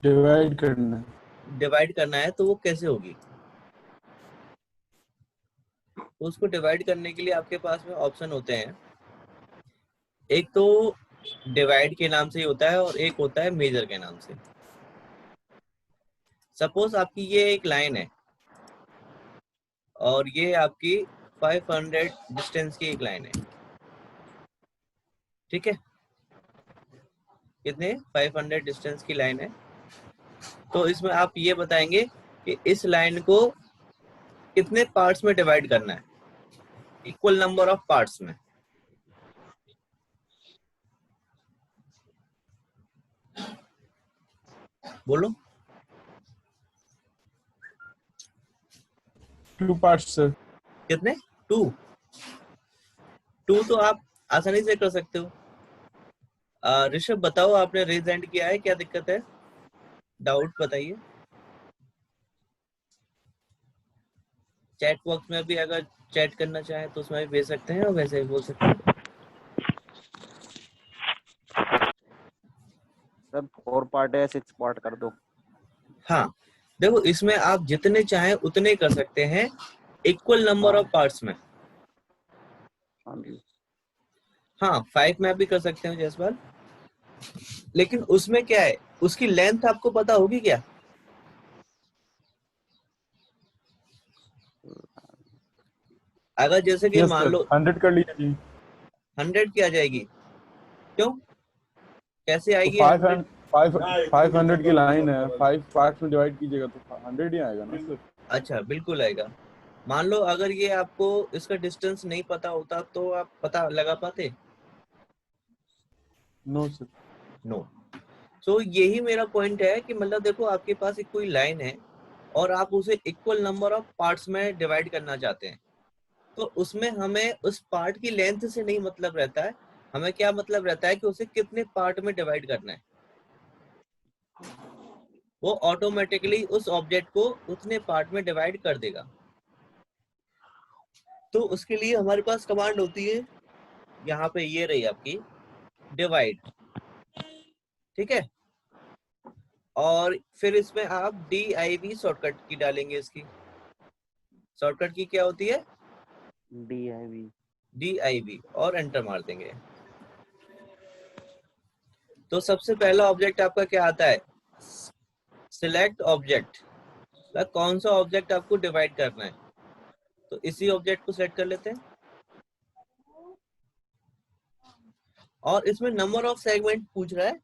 Divide करना है। Divide करना है तो वो कैसे होगी? तो उसको डिवाइड करने के लिए आपके पास में ऑप्शन होते हैं। एक तो डिवाइड के नाम से ही होता है और एक होता है मेजर के नाम से। सपोज आपकी ये एक लाइन है और ये आपकी 500 डिस्टेंस की एक लाइन है, ठीक है? कितने? 500 डिस्टेंस की लाइन है। तो इसमें आप ये बताएंगे कि इस लाइन को कितने पार्ट्स में डिवाइड करना है, इक्वल नंबर ऑफ पार्ट्स में। बोलो। 2 पार्ट्स सर। कितने? 2। 2 तो आप आसानी से कर सकते हो। ऋषभ बताओ, आपने रेज हैंड किया है, क्या दिक्कत है? डाउट बताइए। चैट बॉक्स में भी अगर चैट करना चाहे तो उसमें भी भेज सकते हैं और वैसे भी बोल सकते हैं। सर 4 पार्ट है, 6 पार्ट कर दो। हाँ देखो, इसमें आप जितने चाहें उतने कर सकते हैं, इक्वल नंबर ऑफ पार्ट्स में। हाँ जी। हाँ 5 में भी कर सकते हैं जसपाल, लेकिन उसमें क्या है, उसकी लेंथ आपको पता होगी क्या? अगर जैसे कि यस मान सर, लो 100 कर लीजिए। 100 की आ जाएगी, क्यों, कैसे तो आएगी 100? 500 की लाइन है, 5 पार्ट्स में डिवाइड कीजिएगा तो 100 ही आएगा ना सर। अच्छा बिल्कुल आएगा। मान लो अगर ये आपको इसका डिस्टेंस नहीं पता होता तो आप पता लगा पाते? No sir. नो। सो यही मेरा पॉइंट है कि मतलब देखो, आपके पास एक कोई लाइन है और आप उसे इक्वल नंबर ऑफ पार्ट्स में डिवाइड करना चाहते हैं, तो उसमें हमें उस पार्ट की लेंथ से नहीं मतलब रहता है, हमें क्या मतलब रहता है कि उसे कितने पार्ट में डिवाइड करना है। वो ऑटोमेटिकली उस ऑब्जेक्ट को उतने पार्ट में डिवाइड कर देगा। तो उसके लिए हमारे पास कमांड होती है, यहाँ पे ये रही आपकी डिवाइड, ठीक है? और फिर इसमें आप DIV शॉर्टकट की डालेंगे। इसकी शॉर्टकट की क्या होती है? DIV, और एंटर मार देंगे। तो सबसे पहला ऑब्जेक्ट आपका क्या आता है? Select object. कौन सा ऑब्जेक्ट आपको डिवाइड करना है, तो इसी ऑब्जेक्ट को सेलेक्ट कर लेते हैं। और इसमें नंबर ऑफ सेगमेंट पूछ रहा है,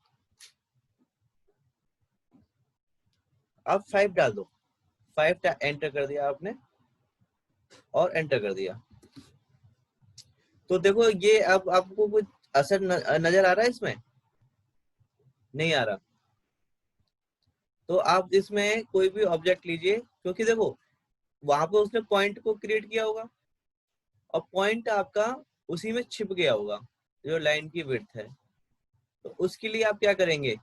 आप 5 डाल दो। 5 एंटर कर दिया आपने और एंटर कर दिया। तो देखो ये अब आपको कुछ असर नजर आ रहा है इसमें? नहीं आ रहा। तो आप इसमें कोई भी ऑब्जेक्ट लीजिए, क्योंकि देखो वहां पे उसने पॉइंट को क्रिएट किया होगा और पॉइंट आपका उसी में छिप गया होगा जो लाइन की विड्थ है। तो उसके लिए आप क्या करेंगे,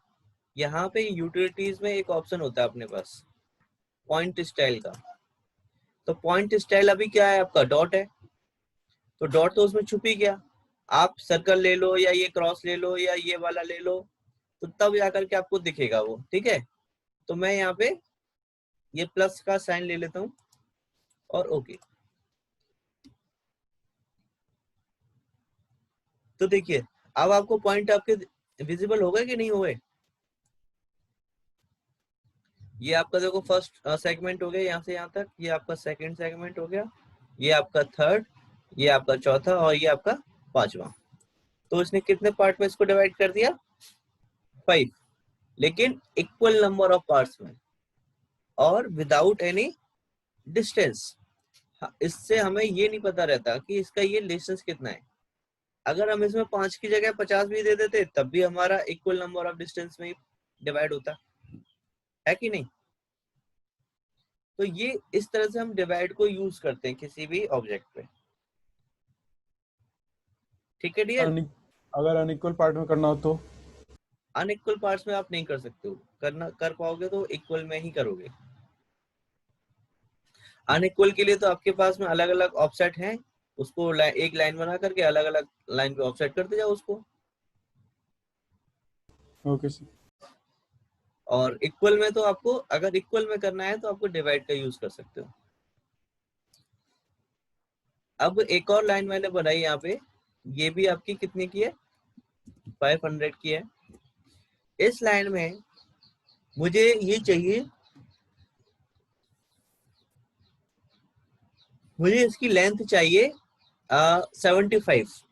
यहाँ पे यूटिलिटीज में एक ऑप्शन होता है अपने पास पॉइंट स्टाइल का। तो पॉइंट स्टाइल अभी क्या है आपका? डॉट है। तो डॉट तो उसमें छुप ही गया। आप सर्कल ले लो या ये क्रॉस ले लो या ये वाला ले लो, तो तब जाकर के आपको दिखेगा वो, ठीक है? तो मैं यहाँ पे ये प्लस का साइन ले लेता हूँ और ओके। तो देखिए अब आपको पॉइंट आपके विजिबल हो गए कि नहीं हुए? ये आपका देखो फर्स्ट सेगमेंट हो गया यहाँ से यहाँ तक, ये आपका सेकंड सेगमेंट हो गया, ये आपका थर्ड, ये आपका चौथा और ये आपका पांचवा। तो इसने कितने पार्ट में इसको डिवाइड कर दिया? 5, लेकिन इक्वल नंबर ऑफ पार्ट्स में और विदाउट एनी डिस्टेंस। इससे हमें ये नहीं पता रहता कि इसका ये डिस्टेंस कितना है। अगर हम इसमें 5 की जगह 50 भी दे देते तब भी हमारा इक्वल नंबर ऑफ डिस्टेंस में डिवाइड होता है कि नहीं? तो ये इस तरह से हम डिवाइड को यूज करते हैं किसी भी ऑब्जेक्ट पे, ठीक है डियर? अगर अनइक्वल पार्ट में करना हो तो? अनइक्वल पार्ट्स में आप नहीं कर सकते हो, कर पाओगे तो इक्वल में ही करोगे। अनइक्वल के लिए तो आपके पास में अलग अलग ऑफसेट हैं, उसको एक लाइन बना करके अलग अलग लाइन पे ऑफसेट करते जाओ उसको। Okay sir. और इक्वल में तो आपको, अगर इक्वल में करना है तो आपको डिवाइड का यूज कर सकते हो। अब एक और लाइन मैंने बनाई यहाँ पे, ये भी आपकी कितने की है, 500 की है। इस लाइन में मुझे ये चाहिए, मुझे इसकी लेंथ चाहिए 75।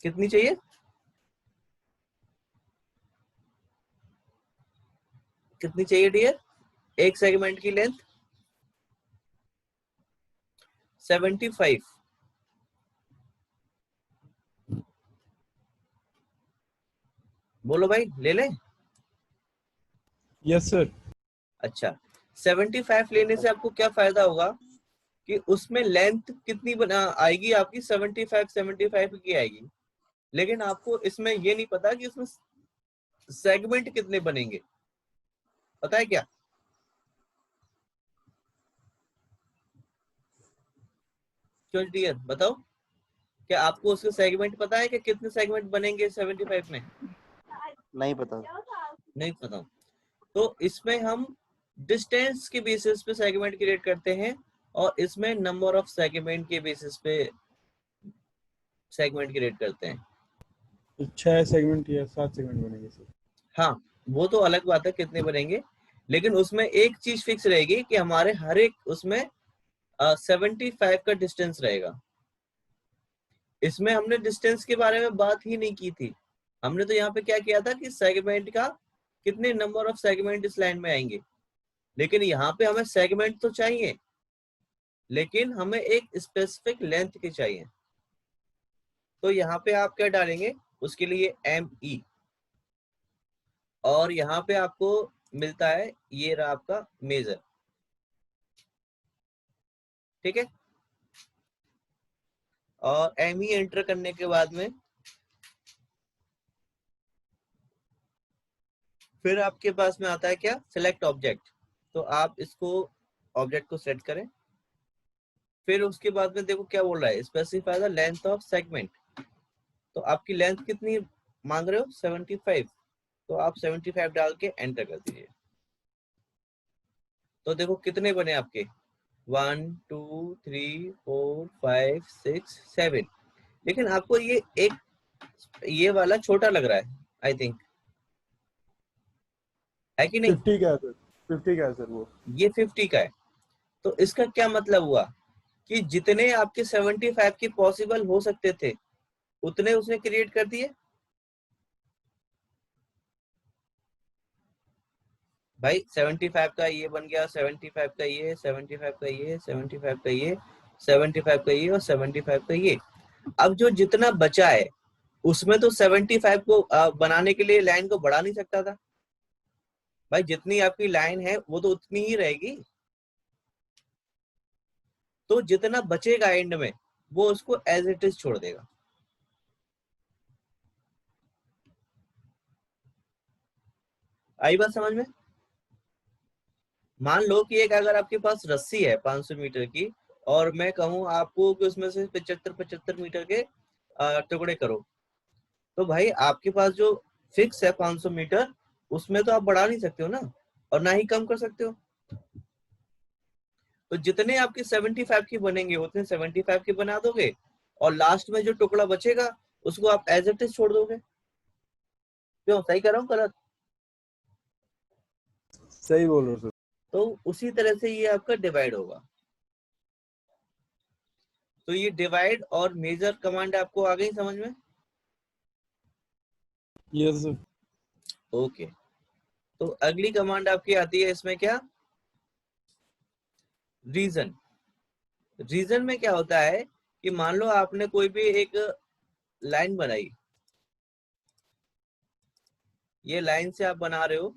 कितनी चाहिए, कितनी चाहिए डियर, एक सेगमेंट की लेंथ 75। बोलो भाई, ले लें? Yes sir. अच्छा, 75 लेने से आपको क्या फायदा होगा कि उसमें लेंथ कितनी बना आएगी आपकी, 75 की आएगी। लेकिन आपको इसमें ये नहीं पता कि उसमें सेगमेंट कितने बनेंगे, पता है क्या? क्यों डियर, बताओ, क्या आपको उसके सेगमेंट पता है कि कितने सेगमेंट बनेंगे 75 में? नहीं पता। नहीं पता। तो इसमें हम डिस्टेंस के बेसिस पे सेगमेंट क्रिएट करते हैं, और इसमें नंबर ऑफ सेगमेंट के बेसिस पे सेगमेंट क्रिएट करते हैं। 6 सेगमेंट या 7 सेगमेंट बनेंगे सर। हाँ, वो तो अलग बात है कितने बनेंगे, लेकिन उसमें एक चीज फिक्स रहेगी कि हमारे हर एक उसमें 75 का डिस्टेंस रहेगा। इसमें हमने डिस्टेंस के बारे में बात ही नहीं की थी। हमने तो यहाँ पे क्या किया था कि सेगमेंट का कितने नंबर ऑफ सेगमेंट इस लाइन में आएंगे, लेकिन यहाँ पे हमें सेगमेंट तो चाहिए, लेकिन हमें एक स्पेसिफिक लेंथ की चाहिए। तो यहाँ पे आप क्या डालेंगे, उसके लिए ME, और यहाँ पे आपको मिलता है ये रहा आपका मेजर। ठीक है, और ME एंटर करने के बाद में फिर आपके पास में आता है क्या, सिलेक्ट ऑब्जेक्ट। तो आप इसको ऑब्जेक्ट को सेलेक्ट करें। फिर उसके बाद में देखो क्या बोल रहा है, specify the length of segment. तो आपकी लेंथ कितनी मांग रहे हो, 75। तो आप 75 डाल के एंटर कर दीजिए। तो देखो कितने बने आपके, 1 2 3 4 5 6 7। लेकिन आपको ये एक, ये वाला छोटा लग रहा है आई थिंक, है कि नहीं? 50 का है सर, 50 का है सर वो। ये 50 का है। तो इसका क्या मतलब हुआ कि जितने आपके 75 के पॉसिबल हो सकते थे उतने उसने क्रिएट कर दिए। भाई 75 का ये बन गया, 75 का ये, 75 का ये, 75 का ये, 75 का ये, और 75 का ये। अब जो जितना बचा है उसमें तो 75 को बनाने के लिए लाइन को बढ़ा नहीं सकता था भाई, जितनी आपकी लाइन है वो तो उतनी ही रहेगी। तो जितना बचेगा एंड में वो उसको एज इट इज छोड़ देगा। आई बात समझ में? मान लो कि एक अगर आपके पास रस्सी है 500 मीटर की, और मैं कहूं आपको कि उसमें से 75 मीटर के टुकड़े करो, तो भाई आपके पास जो फिक्स है 500 मीटर, उसमें तो आप बढ़ा नहीं सकते हो ना, और ना ही कम कर सकते हो। तो जितने आपके 75 की बनेंगे उतने 75 की बना दोगे, और लास्ट में जो टुकड़ा बचेगा उसको आप एज इट इज छोड़ दोगे। क्यों, सही कर रहा हूँ गलत? सही बोल रहे हो सर। तो उसी तरह से ये आपका डिवाइड होगा। तो ये डिवाइड और मेजर कमांड आपको आ गई समझ में? Yes sir. ओके, तो अगली कमांड आपकी आती है इसमें क्या, रीजन। रीजन में क्या होता है कि मान लो आपने कोई भी एक लाइन बनाई, ये लाइन से आप बना रहे हो,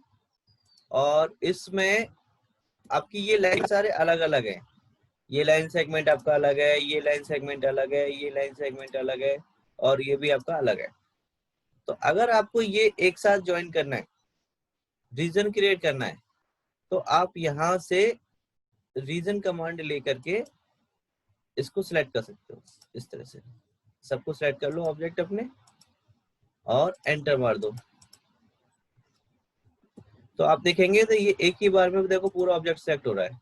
और इसमें आपकी ये लाइन सारे अलग अलग है, ये लाइन सेगमेंट आपका अलग है, ये लाइन सेगमेंट अलग है, ये लाइन सेगमेंट अलग है, और ये भी आपका अलग है। तो अगर आपको ये एक साथ ज्वाइन करना है, रीजन क्रिएट करना है, तो आप यहां से रीजन कमांड लेकर के इसको सिलेक्ट कर सकते हो। इस तरह से सबको सिलेक्ट कर लो ऑब्जेक्ट अपने, और एंटर मार दो। तो आप देखेंगे तो ये एक ही बार में देखो पूरा ऑब्जेक्ट सेलेक्ट हो रहा है।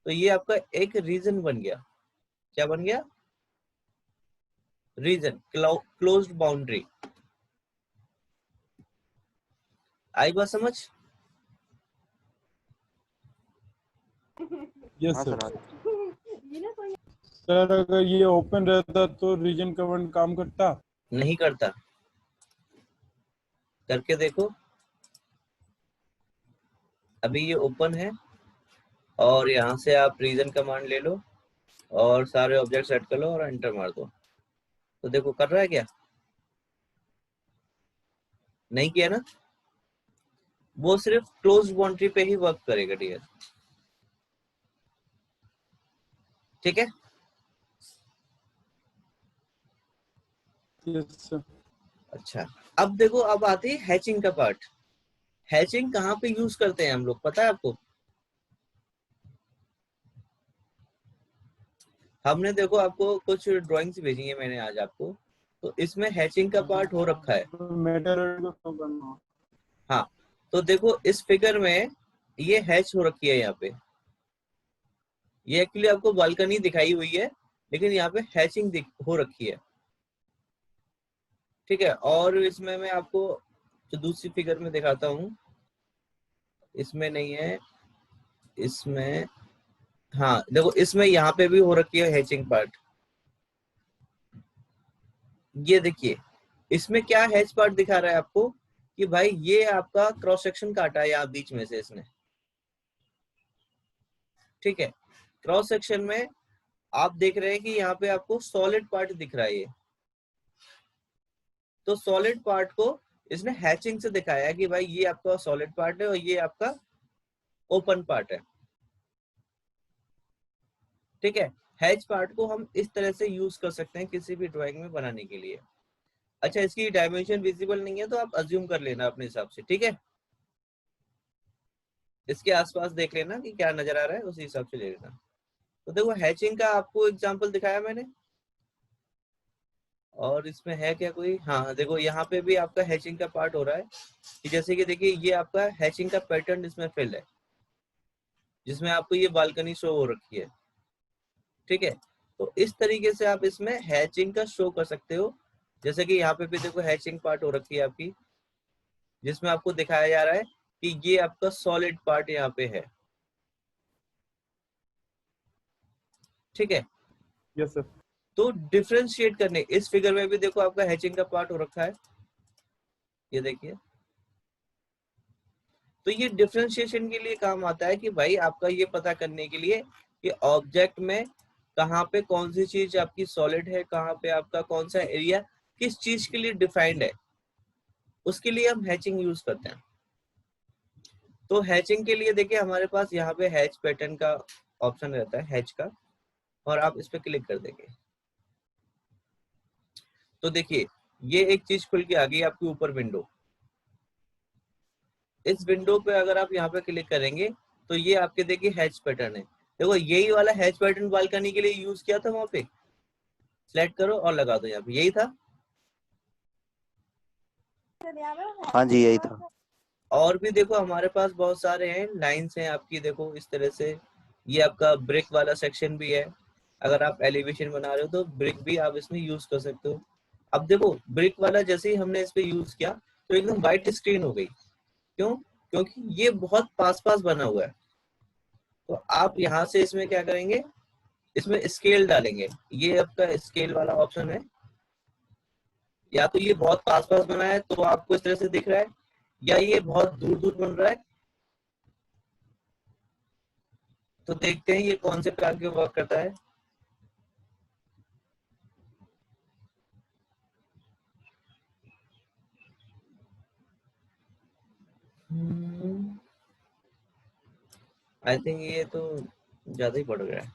तो ये आपका एक रीजन बन गया। क्या बन गया? Reason, closed boundary. आई बात समझ? यस हाँ सर। सर आ गया। सर अगर ये ओपन रहता तो रीजन कमांड काम करता? नहीं करता। करके देखो। अभी ये ओपन है और यहाँ से आप रीजन कमांड ले लो और सारे ऑब्जेक्ट सेट कर लो और एंटर मार दो। तो देखो कर रहा है क्या? नहीं किया ना? वो सिर्फ क्लोज बाउंड्री पे ही वर्क करेगा डियर। ठीक है? Yes sir. अच्छा, अब देखो अब आती है हैचिंग का पार्ट। हैचिंग कहाँ पे यूज करते हैं हम लोग, पता है आपको? हमने देखो आपको कुछ ड्राइंग्स भेजी है मैंने आज आपको, तो इसमें हैचिंग का पार्ट हो रखा है। मैटर को शो करना। हाँ, तो देखो इस फिगर में ये हैच हो रखी है यहाँ पे। ये एक्चुअली आपको बालकनी दिखाई हुई है, लेकिन यहाँ पे हैचिंग हो रखी है। ठीक है, और इसमें मैं आपको जो दूसरी फिगर में दिखाता हूँ, इसमें नहीं है, इसमें, हाँ देखो इसमें यहाँ पे भी हो रखी है हैचिंग पार्ट। ये देखिए इसमें क्या हैच पार्ट दिखा रहा है आपको कि भाई ये आपका क्रॉस सेक्शन काटा है यहाँ बीच में से इसने। ठीक है, क्रॉस सेक्शन में आप देख रहे हैं कि यहाँ पे आपको सॉलिड पार्ट दिख रहा है ये। तो सॉलिड पार्ट को इसने हैचिंग से दिखाया कि भाई ये आपका सॉलिड पार्ट है और ये आपका ओपन पार्ट है। ठीक है, हैच पार्ट को हम इस तरह से यूज कर सकते हैं किसी भी ड्राइंग में बनाने के लिए। अच्छा, इसकी डायमेंशन विजिबल नहीं है तो आप अज्यूम कर लेना अपने हिसाब से। ठीक है, इसके आसपास देख लेना कि क्या नजर आ रहा है, उसी हिसाब से ले लेना। तो देखो हैचिंग का आपको एग्जांपल दिखाया मैंने, और इसमें है क्या कोई, हाँ देखो यहाँ पे भी आपका हैचिंग का पार्ट हो रहा है कि जैसे कि देखिए ये आपका हैचिंग का पैटर्न इसमें फिल है, जिसमें आपको ये बालकनी शो हो रखी है। ठीक है, तो इस तरीके से आप इसमें हैचिंग का शो कर सकते हो। जैसे कि यहाँ पे भी देखो हैचिंग पार्ट हो रखी है आपकी, जिसमें आपको दिखाया जा रहा है कि ये आपका सॉलिड पार्ट यहाँ पे है। ठीक है, यस सर। तो डिफरेंशिएट करने, इस फिगर में भी देखो आपका हैचिंग का पार्ट हो रखा है, ये देखिए। तो ये डिफरेंशिएशन के लिए काम आता है कि भाई आपका ये पता करने के लिए कि ऑब्जेक्ट में कहाँ पे कौन सी चीज आपकी सॉलिड है, कहाँ पे आपका कौन सा एरिया किस चीज के लिए डिफाइंड है, उसके लिए हम हैचिंग यूज करते हैं। तो हैचिंग के लिए देखिए हमारे पास यहाँ पे हैच पैटर्न का ऑप्शन रहता है, हैच का, और आप इस पे क्लिक कर देंगे तो देखिए ये एक चीज खुल के आ गई आपकी ऊपर विंडो। इस विंडो पे अगर आप यहाँ पे क्लिक करेंगे तो ये आपके देखिए हैच पैटर्न है। देखो यही वाला हैच पैटर्न बालकनी के लिए यूज किया था, वहां पे सिलेक्ट करो और लगा दो, यहाँ पे यही था। हाँ जी यही था। और भी देखो हमारे पास बहुत सारे हैं, लाइंस हैं आपकी, देखो इस तरह से। ये आपका ब्रिक वाला सेक्शन भी है, अगर आप एलिवेशन बना रहे हो तो ब्रिक भी आप इसमें यूज कर सकते हो। अब देखो ब्रिक वाला जैसे ही हमने इस पे यूज किया तो एकदम व्हाइट स्क्रीन हो गई। क्यों? क्योंकि ये बहुत पास पास बना हुआ है। तो आप यहाँ से इसमें क्या करेंगे, इसमें स्केल डालेंगे। ये आपका स्केल वाला ऑप्शन है। या तो ये बहुत पास पास बना है तो आपको इस तरह से दिख रहा है, या ये बहुत दूर दूर बन रहा है। तो देखते हैं ये कौन से प्रकार के वर्क करता है। आई थिंक ये तो ज्यादा ही बढ़ गया है।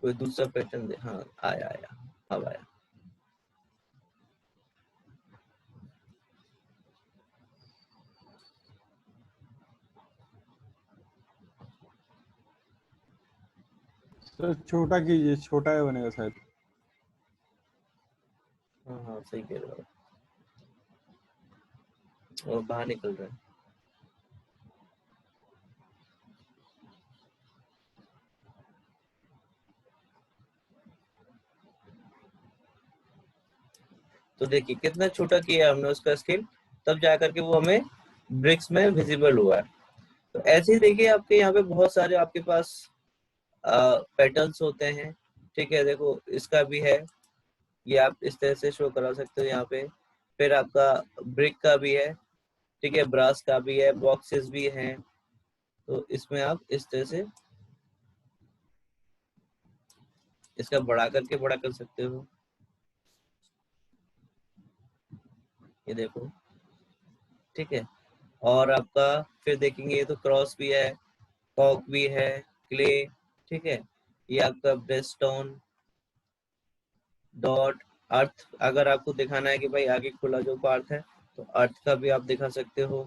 कोई दूसरा पैटर्न दे, हाँ आया आया, अब आया। सर छोटा कीजिए, छोटा है बनेगा शायद। हाँ हाँ सही कह रहे हो। वो बाहर निकल रहा है। तो देखिए कितना छोटा किया हमने उसका स्केल, तब जाकर के वो हमें ब्रिक्स में विजिबल हुआ है। तो ऐसे ही देखिए आपके यहाँ पे बहुत सारे आपके पास पैटर्न्स होते हैं। ठीक है, देखो इसका भी है, ये आप इस तरह से शो करा सकते हो यहाँ पे। फिर आपका ब्रिक का भी है, ठीक है, ब्रास का भी है, बॉक्सेस भी हैं। तो इसमें आप इस तरह से इसका बड़ा करके बड़ा कर सकते हो। ये देखो, ठीक है। और आपका फिर देखेंगे ये तो क्रॉस भी है, कॉक भी है, क्ले, ठीक है। ये आपका ब्रेस्टोन, डॉट, अर्थ, अगर आपको दिखाना है कि भाई आगे खुला जो पार्ट है तो अर्थ का भी आप दिखा सकते हो।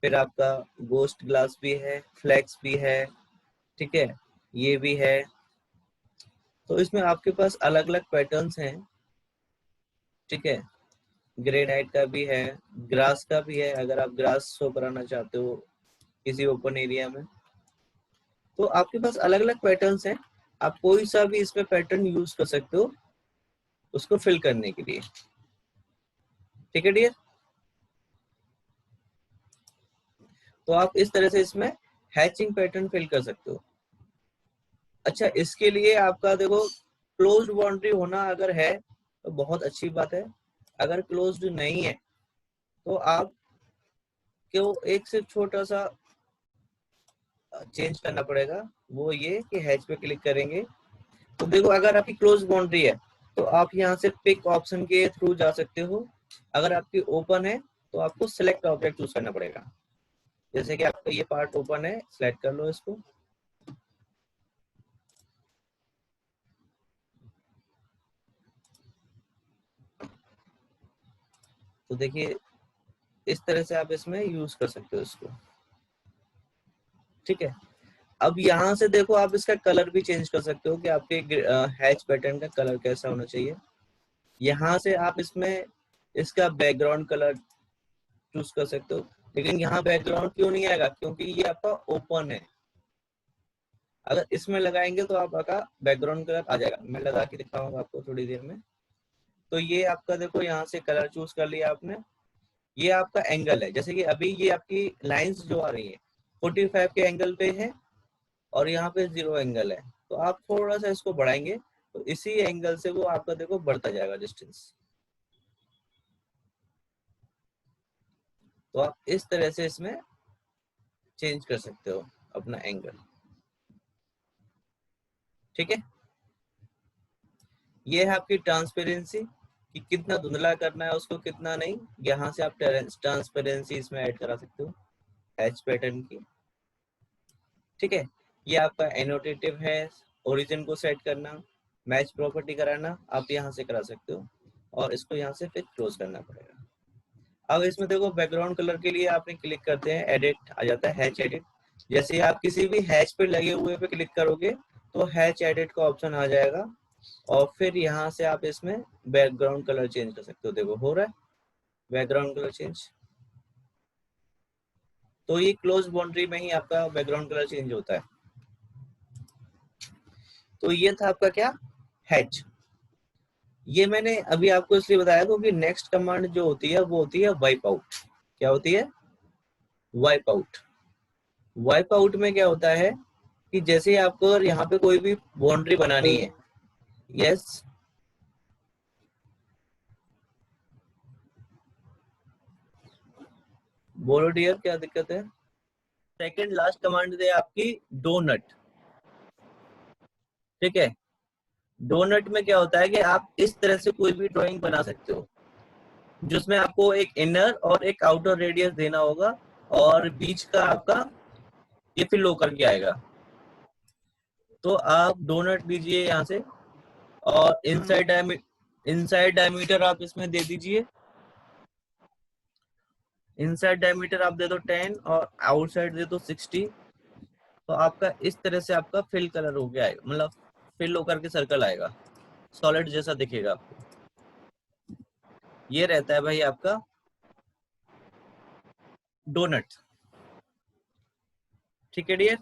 फिर आपका गोस्ट ग्लास भी है, फ्लैक्स भी है, ठीक है, ये भी है। तो इसमें आपके पास अलग अलग पैटर्न्स हैं, ठीक है। ग्रेनाइट का भी है, ग्रास का भी है, अगर आप ग्रास शो कराना चाहते हो किसी ओपन एरिया में। तो आपके पास अलग अलग पैटर्न्स हैं, आप कोई सा भी इसमें पैटर्न यूज कर सकते हो उसको फिल करने के लिए, ठीक है डियर। तो आप इस तरह से इसमें हैचिंग पैटर्न फिल कर सकते हो। अच्छा, इसके लिए आपका देखो क्लोज्ड बाउंड्री होना अगर है तो बहुत अच्छी बात है। अगर क्लोज्ड नहीं है तो आप क्यों एक से छोटा सा चेंज करना पड़ेगा, वो ये कि हैच पे क्लिक करेंगे तो देखो अगर आपकी क्लोज बाउंड्री है तो आप यहाँ से पिक ऑप्शन के थ्रू जा सकते हो। अगर आपकी ओपन है तो आपको सिलेक्ट ऑब्जेक्ट चूज करना पड़ेगा। जैसे कि आपका ये पार्ट ओपन है, सिलेक्ट कर लो इसको। तो देखिए इस तरह से आप इसमें यूज कर सकते हो इसको, ठीक है। अब यहाँ से देखो आप इसका कलर भी चेंज कर सकते हो कि आपके हैच पैटर्न का कलर कैसा होना चाहिए। यहाँ से आप इसमें इसका बैकग्राउंड कलर चूज कर सकते हो, लेकिन यहाँ बैकग्राउंड क्यों नहीं आएगा, क्योंकि ये आपका ओपन है। अगर इसमें लगाएंगे तो आपका बैकग्राउंड कलर आ जाएगा। मैं लगा के दिखाऊंगा आपको थोड़ी देर में। तो ये आपका देखो यहाँ से कलर चूज कर लिया आपने। ये आपका एंगल है, जैसे कि अभी ये आपकी लाइंस जो आ रही है 45 के एंगल पे है और यहाँ पे 0 एंगल है। तो आप थोड़ा सा इसको बढ़ाएंगे तो इसी एंगल से वो आपका देखो बढ़ता जाएगा डिस्टेंस। तो आप इस तरह से इसमें चेंज कर सकते हो अपना एंगल, ठीक है। ये है आपकी ट्रांसपेरेंसी कि कितना धुंधला करना है उसको, कितना नहीं। यहाँ से आप ट्रांसपेरेंसी इसमें ऐड करा सकते हो हैच पैटर्न की, ठीक है। ये आपका एनोटेटिव है, ओरिजिन को सेट करना, मैच प्रॉपर्टी कराना आप यहाँ से करा सकते हो और इसको यहाँ से फिर क्लोज करना पड़ेगा। अब इसमें देखो बैकग्राउंड कलर के लिए आपने क्लिक करते हैं, एडिट आ जाता है, हैच एडिट। जैसे आप किसी भी हैच पे लगे हुए पे क्लिक करोगे तो हैच एडिट का ऑप्शन आ जाएगा और फिर यहाँ से आप इसमें बैकग्राउंड कलर चेंज कर सकते हो। देखो हो रहा है बैकग्राउंड कलर चेंज। तो ये क्लोज बाउंड्री में ही आपका बैकग्राउंड कलर चेंज होता है। तो ये था आपका क्या, हैच। ये मैंने अभी आपको इसलिए बताया क्योंकि नेक्स्ट कमांड जो होती है वो होती है वाइप आउट। क्या होती है, वाइप आउट। वाइप आउट में क्या होता है कि जैसे आपको यहाँ पे कोई भी बाउंड्री बनानी है, यस बोलो डियर क्या दिक्कत है। सेकंड लास्ट कमांड है आपकी डोनट, ठीक है। डोनट में क्या होता है कि आप इस तरह से कोई भी ड्राइंग बना सकते हो जिसमें आपको एक इनर और एक आउटर रेडियस देना होगा और बीच का आपका ये फिल होकर के आएगा। तो आप डोनट दीजिए यहाँ से और इनसाइड डायमीटर आप इसमें दे दीजिए। इनसाइड डायमीटर आप दे दो 10 और आउटसाइड दे दो 60। तो आपका इस तरह से आपका फिल कलर हो गया आएगा, मतलब फिल होकर के सर्कल आएगा, सॉलिड जैसा दिखेगा आपको। ये रहता है भाई आपका डोनट। ठीक है डियर।